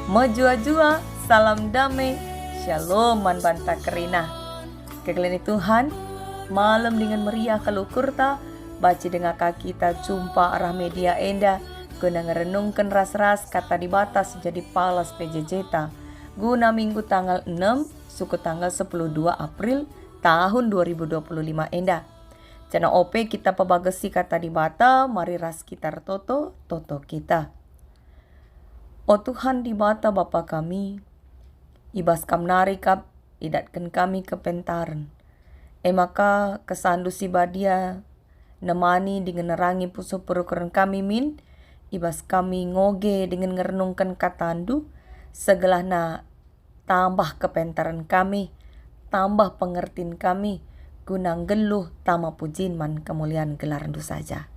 Majua-jua, salam damai, shalom man banta kerina. Kegelini Tuhan, malam dengan meriah kalau kurta, baca dengan kaki kita jumpa arah media enda, guna ngerenungkan ras-ras kata dibatas jadi palas PJJ ta. Guna minggu tanggal 6, suku tanggal 12 April tahun 2025 enda. Cana OP kita pebagesi kata dibata, mari ras kita toto kita. O Tuhan di bata Bapa kami, ibas kam narikap, idatkan kami ke pentaran. Maka kesandu si badia, nemani dengan nerangi puso perukuran kami min, ibas kami ngoge dengan ngerenungkan katandu, segelah na tambah kepentaran kami, tambah pengertiin kami, gunang geluh tama pujin man kemuliaan gelarandu saja.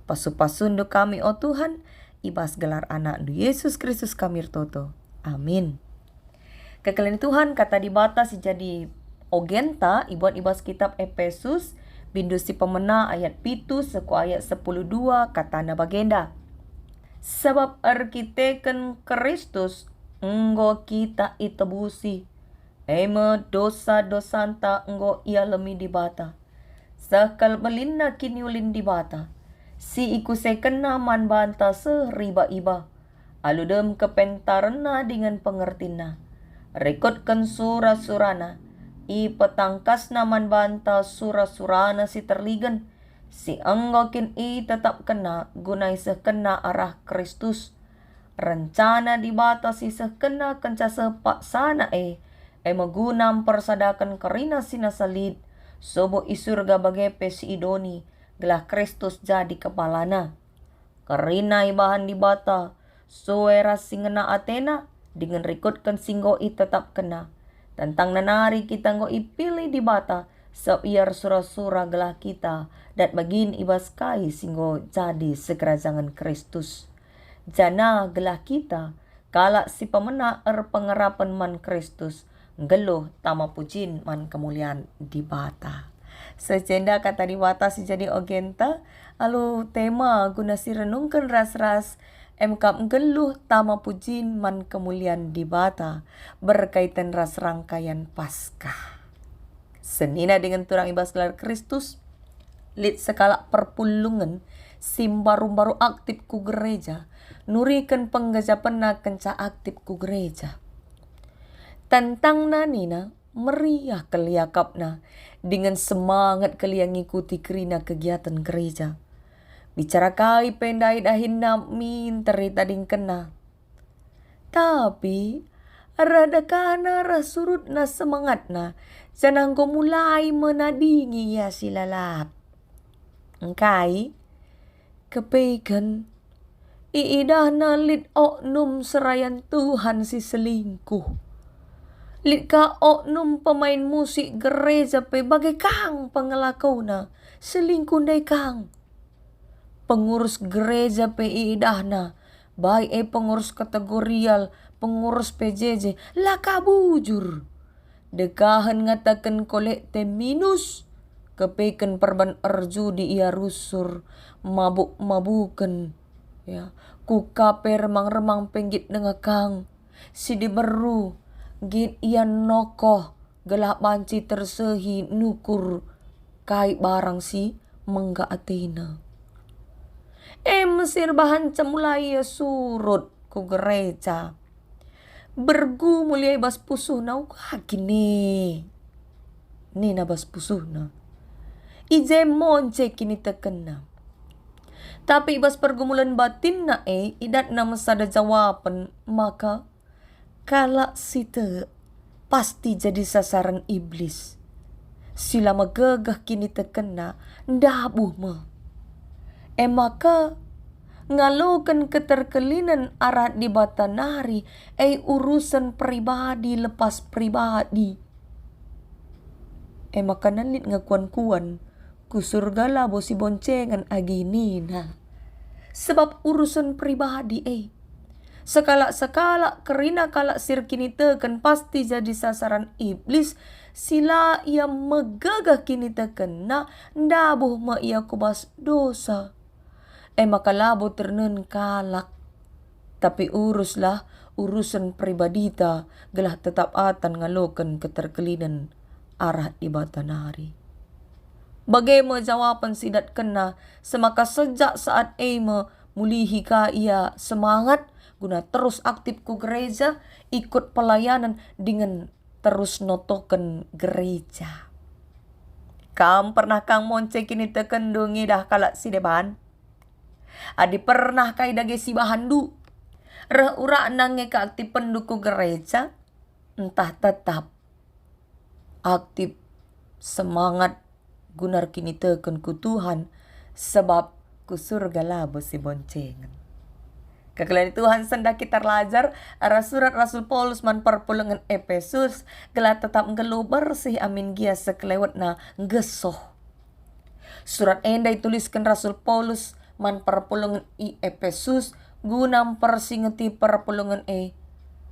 Pasu-pasundu kami o Tuhan, ibas gelar anak Yesus Kristus kami toto. Amin. Kekalian Tuhan kata dibatas jadi ogenta ibuat ibas kitab Efesus bindu si pemena ayat pitu seku ayat 10:2 kata na bagenda. Sebab arkiteken Kristus enggo kita itebusi. Eme dosa-dosanta enggo ia lemi dibata. Sakal melinna kini ulin dibata. Si iku sekena man banta seriba-iba. Aludem kepentarena dengan pengertina. Rekodkan surah-surana. I petangkas naman banta surah-surana si terligan. Si anggokin i tetap kena gunai sekena arah Kristus. Rencana dibata si sekena kenca sepak sana magunam persadakan kerina sinasalid. Sobo isurga bagepe si idoni. Gelah Kristus jadi kepalana. Kerina ibahan dibata. Suera singena Athena. Dengan rekodkan singgo i tetap kena. Tentang nanari kita ngo ipilih dibata. Sebiar surah-surah gelah kita. Dat bagin ibas kai singgo jadi sekerajaan Kristus. Jana gelah kita. Kalak si pemena pengerapan man Kristus. Geluh tama pujin man kemuliaan dibata. Secenda kata dibata si jadi ogenta. Alu tema guna si renungkan ras-ras. Emkap geluh tama pujin man kemuliaan dibata. Berkaitan ras rangkaian Paskah. Senina dengan turang ibas gelar Kristus. Lit sekala perpulungan. Sim baru-baru aktif ku gereja. Nurikan penggajapan na kenca aktif ku gereja. Tentang nanina meriah keliakapna dengan semangat kelia ngikuti kerina kegiatan gereja. Bicara kai pendai dahin min terita ding kena. Tapi rada kana rasurut na semangat na janang ko mulai menadingi ya silalap. Engkai kepegan iidah na lit oknum serayan Tuhan si selingkuh. Lit ka oknum pemain musik gereja pe bagai kang pengelakau na selingkuh dai kang. Pengurus gereja pe idahna baik pengurus kategorial, pengurus PJJ laka bujur. Dekahan ngatakan kolekte minus kepeken perban erjudi ia rusur mabuk-mabuken ya ku kape remang-remang penggit nengakang si diberu git ia nokoh gelap banci tersehi nukur kai barang si mengga Athena. Mesir bahan cemulai ya surut ku gereja. Bergu mulia bas pusuh na gini. Nina bas pusuh na. Ije monce kini tekena. Tapi bas pergumulan batin na idat na masada jawaban. Maka kala site pasti jadi sasaran iblis. Sila magagah kini tekena. Ndabuh ma. Maka ngalukan keterkelinan arah di batanari urusan pribadi lepas pribadi. Maka nalit ngakuan-kuan ku surga labo si boncengan agini na. Sebab urusan pribadi sekala-sekala kerina kalak sirkini teken pasti jadi sasaran iblis. Sila ia megagah kini teken na ndabuh ma ia kubas dosa. Maka labo ternen kalak. Tapi uruslah urusan pribadi ta gelah tetap atan ngaloken keterkelinan arah di batanari. Bagaimana jawaban sidat kena semaka sejak saat ema mulihi ka ia semangat guna terus aktif ku gereja ikut pelayanan dengan terus notoken gereja. Kam pernah kang monce kini tekendungi dah kalak si deban? Adi pernah kai dage si bahandu? Reh ura nange ka aktif penduku gereja? Entah tetap aktif semangat gunar kini teken ku Tuhan sebab ku surga labo si boncengan. Kekalian Tuhan senda kita lajar arah surat Rasul Paulus man perpulungan Efesus gelah tetap ngelu bersih amin gia sekelewat na ngesoh. Surat enda dituliskan Rasul Paulus man perpulungan i Efesus guna persingeti perpulungan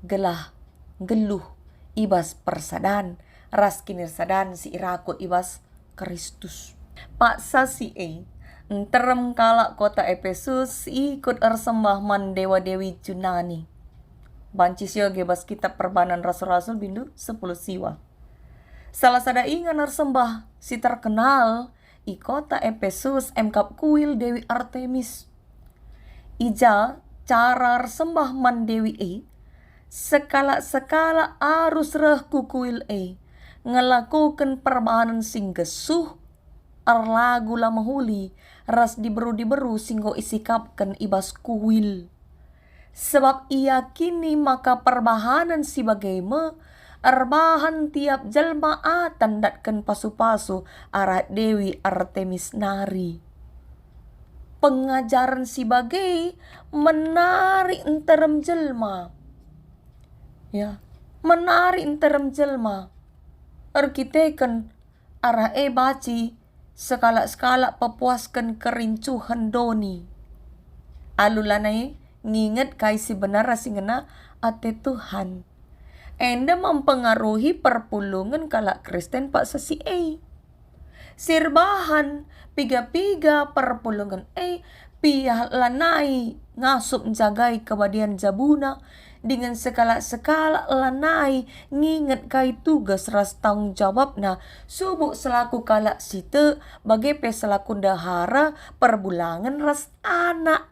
gelah geluh ibas persadan ras kinir sadan si irakut ibas Kristus. Paksa si terem kalak kota Efesus ikut ersembah man dewa-dewi Junani. Banci sio gebas kitab perbanan rasul-rasul bindu 10 siwa. Salah sada ingan ersembah si terkenal i kota Efesus emkap kuil Dewi Artemis. Ija cara ersembah man dewi sekala arus reh ku kuil ngelakukan perbahanan sing gesuh arlagu lama huli ras diberu singgo isikapkan ibas kuil. Sebab ia kini maka perbahanan si bagaima arbahan tiap jalma tandatkan pasu-pasu arah Dewi Artemis nari. Pengajaran si bagai menarik enterem jelma. Ya, menarik enterem jelma. Arkiteken arah baci sekala pepuaskan kerincuhan doni. Alulanai nginget kai si benar rasingena ate Tuhan. Enda mempengaruhi perpulungan kalak Kristen pak sesi Sirbahan piga-piga perpulungan pihak lanai ngasup jagai kebadian jabuna dengan sekala lanai nginget kai tugas ras tanggung jawab na subuk selaku kalak site bagai selaku dahara perbulangan ras anak.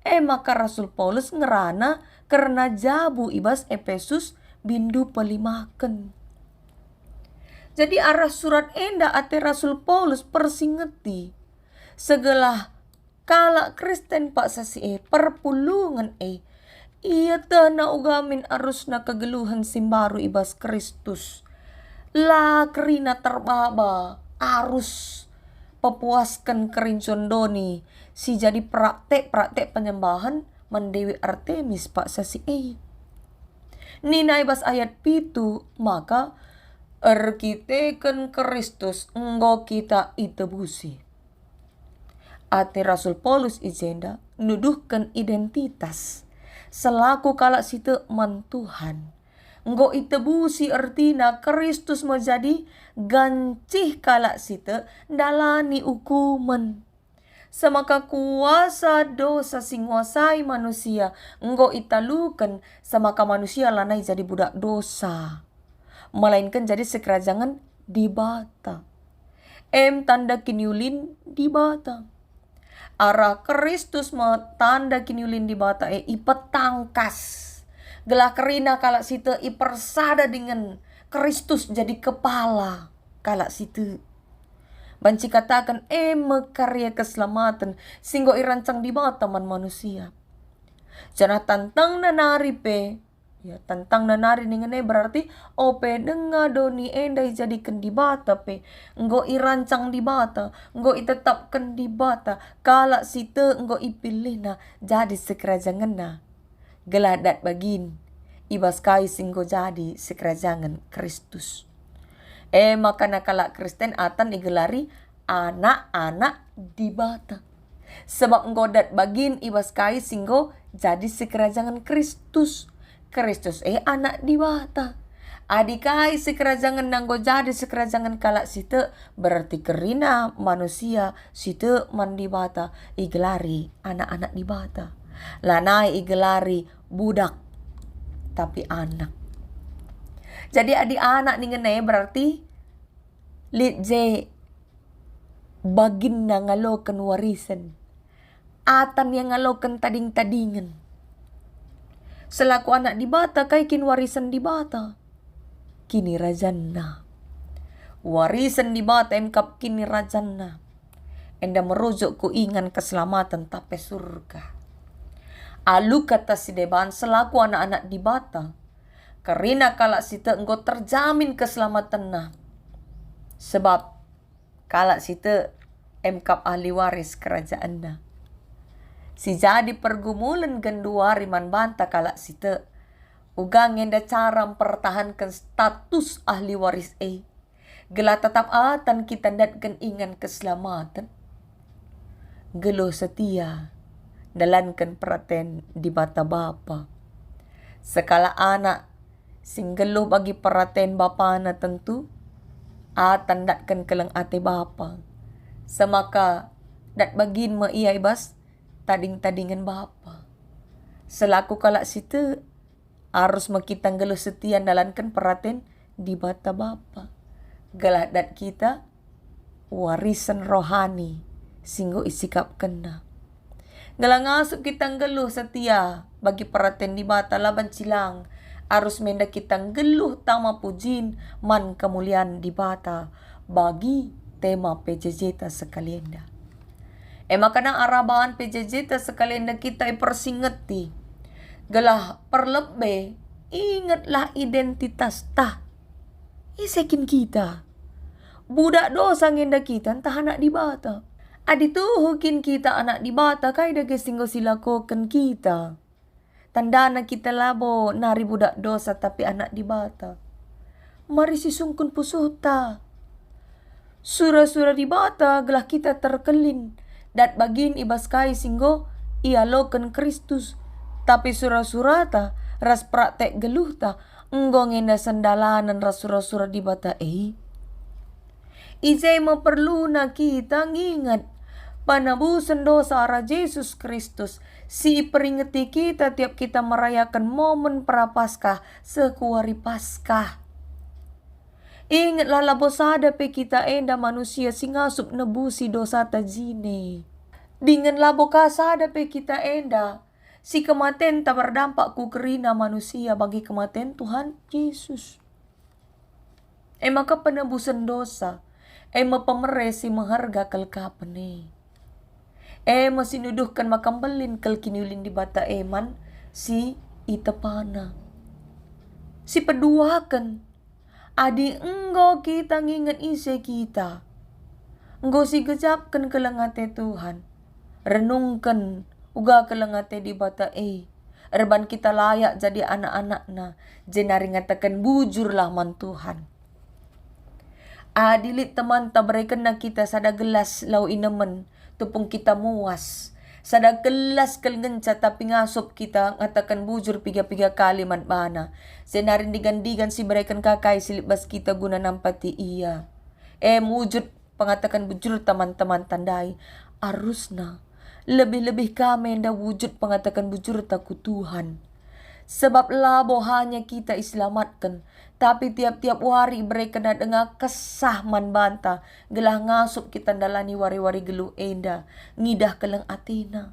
Maka Rasul Paulus ngerana karena jabu ibas Efesus bindu pelimaken. Jadi arah surat enda ate Rasul Paulus persingeti segelah kalak Kristen pak sasi perpulungan ia tana ugamin arusna kegeluhan simbaru ibas Kristus. La kerina terbaba arus pepuaskan kerincun doni si jadi praktek penyembahan mendewi Artemis pak sasi Nina ibas ayat pitu maka erkiteken Kristus enggo kita itebusi. Ate Rasul Paulus ijenda nuduhkan identitas selaku kalak situ man Tuhan. Enggo itebusi artina Kristus menjadi gancih kalak situ dalani hukuman. Semaka kuasa dosa sing nguasai manusia enggo italukan semaka manusia lanai jadi budak dosa. Melainkan jadi sekerajangan di bata. Tanda kiniulin di bata. Arah Kristus tanda kiniulin di bata ipetangkas. Gelah kerina kalak situ ipersada dengan Kristus jadi kepala kalak situ. Banci katakan mekarya keselamatan singgo irancang di bata man manusia. Jangan tantang nanari ya tentang nanari ningene berarti denga doni endai jadikan di bata enggo irancang di bata enggo itetapkan di bata kalak site enggo ipilih na jadi sekerajangan na geladat bagin ibas kai singgo jadi sekerajangan Kristus. Maka kalak Kristen atan igelari anak-anak di bata sebab enggo dat bagin ibas kai singgo jadi sekerajangan Kristus. Kristus anak di bata. Adikai sekerajangan nanggo jadi sekerajangan kalak site berarti kerina manusia site man di bata igelari anak-anak di bata. Lanai igelari budak tapi anak. Jadi adi anak ni ngene berarti lit je bagin na ngalokan warisan. Atan yang ngalokan tading-tadingan. Selaku anak di bata kay kin warisan di bata. Kini rajanna. Warisan di bata emkap kini rajanna. Enda merujuk ku ingan keselamatan tape surga. Alu kata si deban selaku anak-anak di bata. Karena kalak sita engkau terjamin keselamatan na. Sebab kalak sita emkap ahli waris kerajaan na. Si jadi pergumulan genduari man banta kalak sita. Ugang enda cara mempertahankan status ahli waris Gela tetap atan kita datkan ingan keselamatan. Gelo setia. Dalankan perhatian di bata bapa. Sekala anak singgeluh bagi perhatian bapa na tentu atan datkan kelang ate bapa. Semaka dat bagin ma iya ibas tading-tadingan bapa. Selaku kalak situ harus makitang geluh setia dalankan perhatian di bata bapa. Gelah dat kita warisan rohani singgo isikap kena. Gelah ngasuk kita geluh setia bagi perhatian di bata laban cilang. Harus menda kita geluh tama pujin man kemuliaan di bata bagi tema PJJ sekalian. Makana arabahan PJJ sekalian kita persingeti. Gelah perlebe ingatlah identitas tah. Isekin kita. Budak dosa ngenda kita entah anak di bata. Adi tuhukin kita anak di bata kay da gesinggo silakokan kita. Tandana kita labo nari budak dosa tapi anak di bata. Mari sisungkun pusuhta. Sura-sura di bata gelah kita terkelin. Dat bagin ibas kai singgo ialokan Kristus. Tapi sura-surata ras praktek geluhta. Enggong ngenda sendalanan ras sura-sura di bata Ijay perlu na kita ngingat panabusan dosa arah Yesus Kristus. Si peringati kita tiap kita merayakan momen prapaskah sekuari paskah. Ingatlah labo sada pe kita enda manusia singasup nebusi dosa tajine. Dengan labo kasada pe kita enda si kematian tak berdampak ku kerina manusia bagi kematian Tuhan Yesus. Maka penebusan dosa pemeresi mengharga kelkapane. Masih nuduhkan makam belin kel kiniulin di bata eman si itepana. Si peduakan. Adi enggo kita ngingat isi kita. Enggo si gejapkan kelengate Tuhan. Renungkan uga kelengate di bata Erban kita layak jadi anak-anakna. Jenari ngatakan bujurlah man Tuhan. Adilit teman tabrekan na kita sada gelas lau inemen. Tupung kita muas. Sada gelas kelngenca tapi ngasup kita ngatakan bujur piga-piga kali man bana. Senarin digandigan si berikan kakai silibas kita guna nampati iya. Mujud pengatakan bujur teman-teman tandai. Arusna. Lebih-lebih kami nda wujud pengatakan bujur takut Tuhan. Sebab labo hanya kita iselamatkan. Tapi tiap-tiap wari mereka na dengar kesah man banta. Gelah ngasup kita dalani wari-wari gelu enda. Ngidah keleng atina.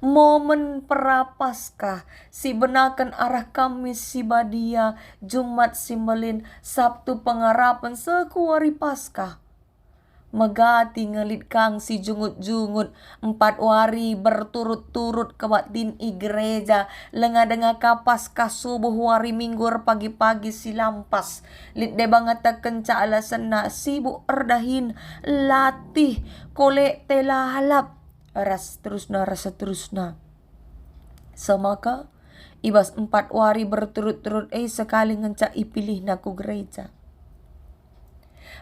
Momen prapaskah. Si benakan arah Kamis si badia. Jumat si melin. Sabtu pengarapan sekuari paskah. Megati ngelit kang si jungut-jungut 4 wari berturut-turut kebatin gereja. Lenga-denga kapas kasubuh wari minggur pagi-pagi si lampas. Lit de bangata kenca alasan na sibuk erdahin latih kolek telalap. Ras terusna rasa terusna. Semaka ibas 4 wari berturut-turut sekali ngenca ipilih naku gereja.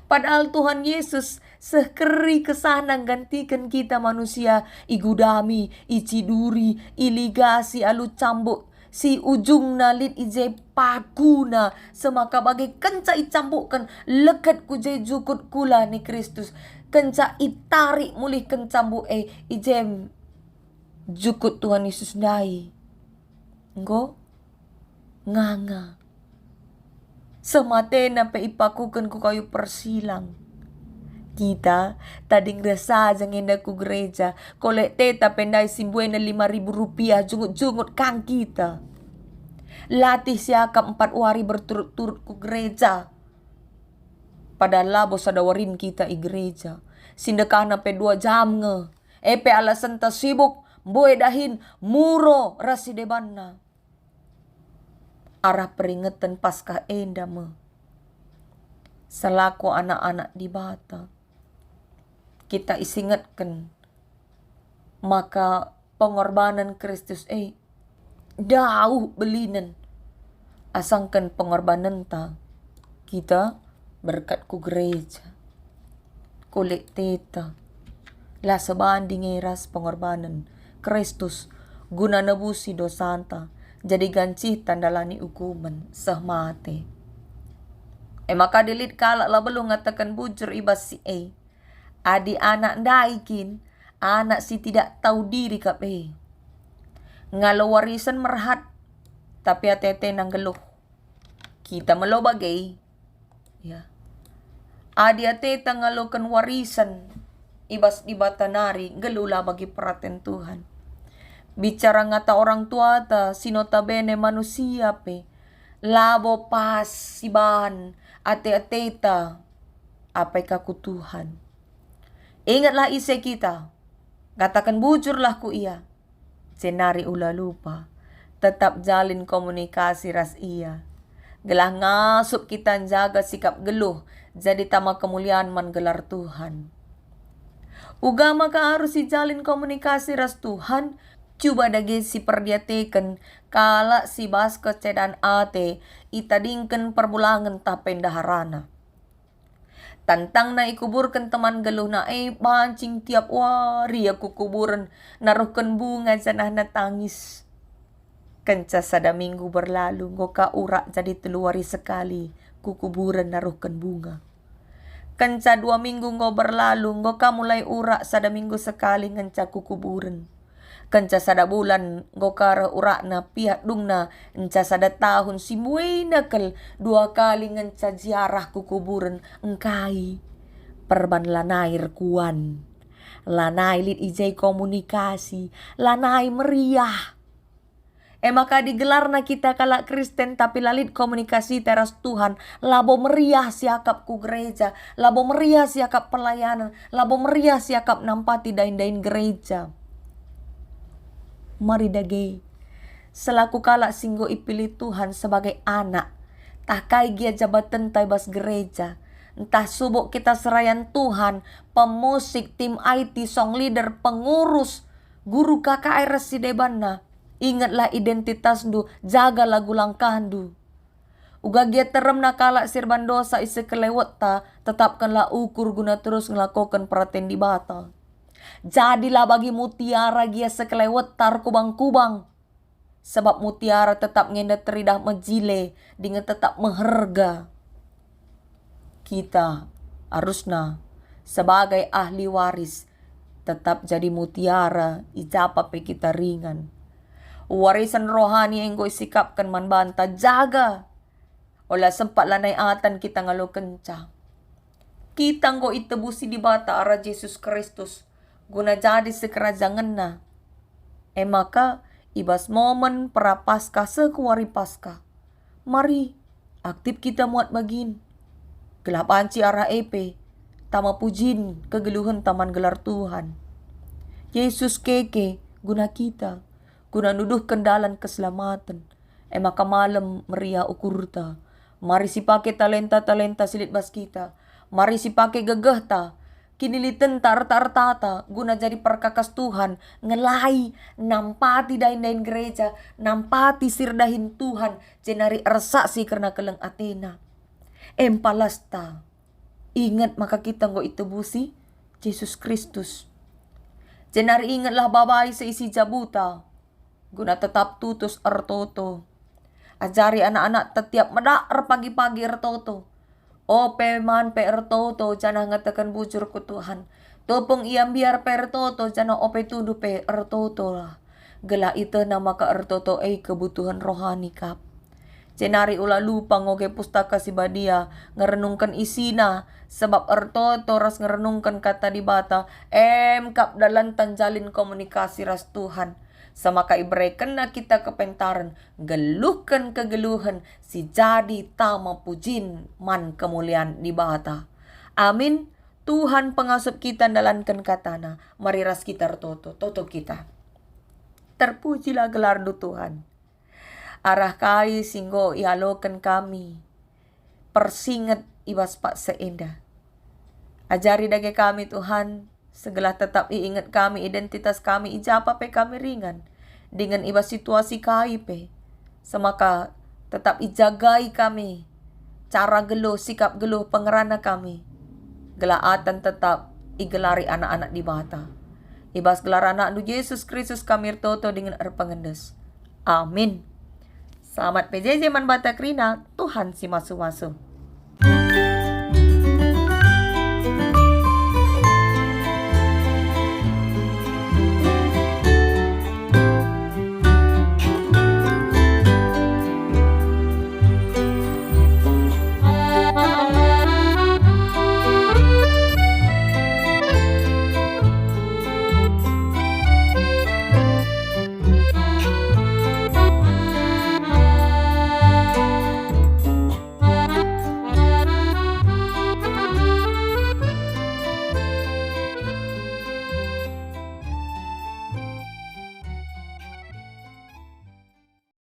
Padahal Tuhan Yesus sekeri kesana gantikan kita manusia igudami, iciduri, iligasi, alu cambuk. Si ujung nalit ije paguna semaka bagai kenca icambukkan lekat kujai jukut kula ni Kristus. Kenca itarik mulih kencambu ijem jukut Tuhan Yesus dai. Engko nganga. Sematena pe ipakukan ku kayu persilang. Kita tading rasa jangenda ku gereja. Kolek teta pendai simbuena 5.000 rupiah jungut-jungut kang kita. Latih siakap 4 hari berturut-turut ku gereja. Padahal labo sadawarin kita i gereja. Sindekana pe 2 jam nge. Epe alasan ta sibuk. Boy dahin muro rasi debanna. Arah peringatan pasca enda me. Selaku anak-anak di Bata. Kita isingatkan. Maka pengorbanan Kristus dauh belinan. Asangkan pengorbanan ta. Kita berkat ku gereja. Kulit teta. Lah sebanding eras pengorbanan Kristus guna nebusi dosanta. Jadi ganci tandalani hukuman sehmate. Maka dilit kalak lah belum ngatakan bujur ibas si adi anak daikin, anak si tidak tahu diri kape. Ngalo warisan merhat, tapi atete nang geluh. Kita melo bagai. Ya. Adi atete ngalokan warisan, ibas di batanari, gelula bagi perhatian Tuhan. Bicara ngata orang tua ta, sinotabene manusia pe. Labo pas sibahan, ate-ate ta, apai kaku Tuhan. Ingatlah ise kita. Katakan bujurlah ku ia. Senari ula lupa. Tetap jalin komunikasi ras ia. Gelah ngasup kita jaga sikap geluh. Jadi tama kemuliaan menggelar Tuhan. Uga maka harus dijalin komunikasi ras Tuhan. Coba dage si perdiateken. Kala si bas kecedan ate. Itadingken perbulangan tapendaharana. Tantang na ikuburkan teman geluh na bancing tiap wari aku kuburan naruhkan bunga janah na tangis. Kenca sada minggu berlalu ngoka urak jadi 3 hari sekali kukuburan naruhkan bunga. Kenca 2 minggu ngo berlalu ngoka mulai urak sada minggu sekali ngenca kukuburan. Kenca sada bulan ngokara urak na pihak dungna enca sada tahun simuai nakal 2 kali ngenca ziarah kukuburan engkai perban lanai rekuan lanai lit ijai komunikasi lanai meriah maka digelar na kita kala Kristen tapi lalit komunikasi teras Tuhan labo meriah siakap ku gereja labo meriah siakap pelayanan labo meriah siakap nampati dain-dain gereja. Mari dage, selaku kala singgo ipilih Tuhan sebagai anak, takai gia jabatan taibas gereja, entah subuk kita serayan Tuhan, pemusik, tim IT, song leader, pengurus, guru KKR residebana, ingatlah identitas du, jaga lagu langkahdu. Uga gia terem nakala sirban dosa isi kelewat ta, tetapkanlah ukur guna terus ngelakukan perhatian di Bata. Jadilah bagi mutiara gia sekelewet tar kubang-kubang. Sebab mutiara tetap ngenda teridah mejile dengan tetap meherga. Kita harusna sebagai ahli waris tetap jadi mutiara ijapa pe kita ringan. Warisan rohani yang gue sikapkan manbanta jaga. Olah sempat lanai atan kita ngalo kencang. Kita ngo itebusi di Bata arah Yesus Kristus. Guna jadi sekerajangan na. Maka ibas momen prapaskah sekuari paskah. Mari aktif kita muat bagin. Gelap anci arah tama pujin kegeluhan taman gelar Tuhan. Yesus keke guna kita. Guna nuduh kendalan keselamatan. Maka malam meriah ukurta. Mari si pake talenta-talenta silit bas kita. Mari si pake gegeh ta. Kinilitan tar-tar-tata guna jadi perkakas Tuhan. Ngelai nampati dain-dain gereja. Nampati sirdahin Tuhan. Jenari ersaksi karena keleng Athena. Empalasta. Ingat maka kita ngo itebusi Yesus Kristus. Jenari ingatlah babai seisi jabuta. Guna tetap tutus ertoto. Ajari anak-anak tetiap medak pagi-pagi ertoto. Ope man per toto jana ngatakan bujur ku Tuhan. Topong iam biar per toto jana ope tudu per toto lah. Gela itu nama ke ertoto kebutuhan rohani kap. Cenari ulah lupa ngoge pustaka si badia, ngerenungkan isina, sebab erto toras ngerenungkan kata di bata, kap dalan tanjalin komunikasi ras Tuhan. Sama ibreken na kita kepentaran, geluhkan kegeluhan, si jadi tama pujin man kemuliaan di bata. Amin. Tuhan pengasup kita dalankan katana, mariras kita toto kita. Terpujilah gelar du Tuhan. Arah kai singgo ialokan kami. Persingat ibas pak seendah. Ajari dage kami Tuhan. Segala tetap iingat kami identitas kami. Ijapa pe kami ringan. Dengan ibas situasi kai pe. Semaka tetap ijagai kami. Cara geluh, sikap geluh, pengerana kami. Gelaatan tetap igelari anak-anak di bata. Ibas gelar anak nu Yesus Kristus kami toto dengan erpengendes. Amin. Selamat PJJ Man Bata Krina, Tuhan si masu-masu.